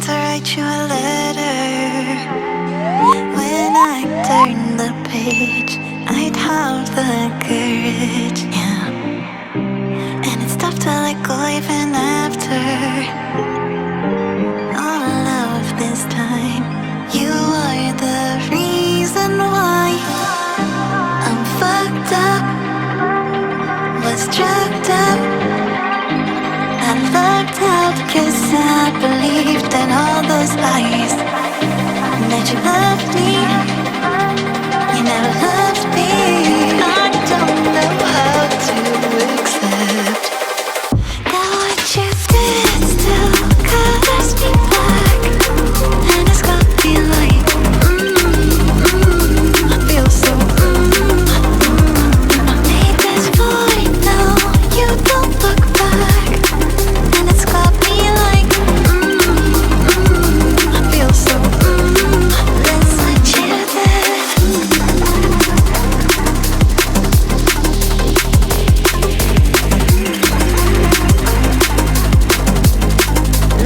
to write you a letter. When I turn the page, I'd have the courage, yeah. And it's tough to let go even after all of this time. You are the reason why I'm fucked up, was drugged up. I lucked out 'cause I believed in all those lies. That you loved me, you never loved me. I don't know how to accept that what you did still colors me black. And it's got me like, I feel so, I made this void, now you don't look back. And it's got me like, I feel so, that's what you did.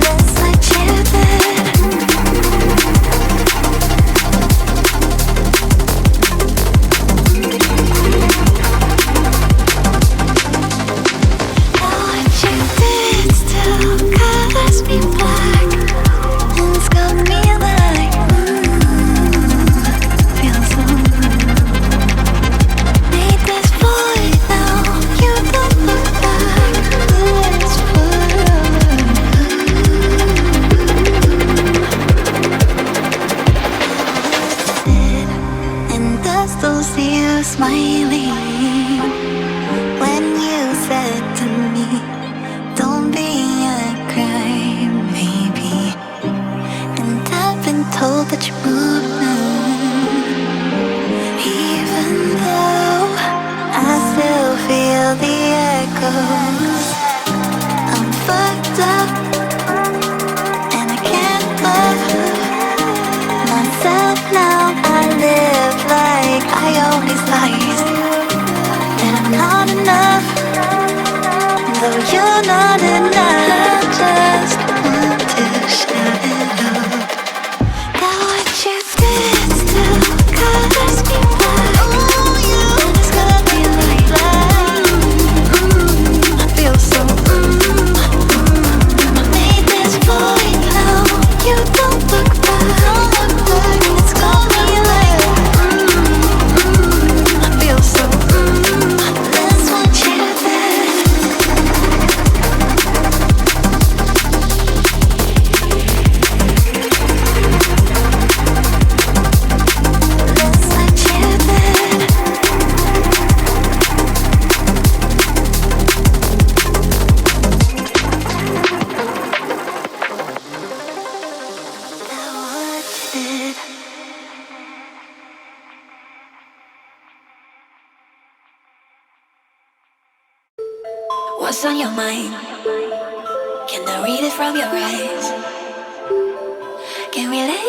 That's what you did. Now what you did still colors me black. And it's got me like, feel so, made this void, now you don't look back. This and I still see you smiling when you said to me, don't be a crybaby. And I've been told that you're moving, even though I still feel the echoes. I'm fucked up and I can't love myself now. I live like I own these lies, and I'm not enough, though you're not enough. Just want to shout it out. That what you did still colors me black. And it's got me like, I feel so, I made this void, now you don't look back. And it's got me like, I feel so, that's what you did. That's what you did. That what you did. What's on your mind? Can I read it from your eyes? Can relate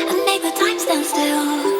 and make the time stand still.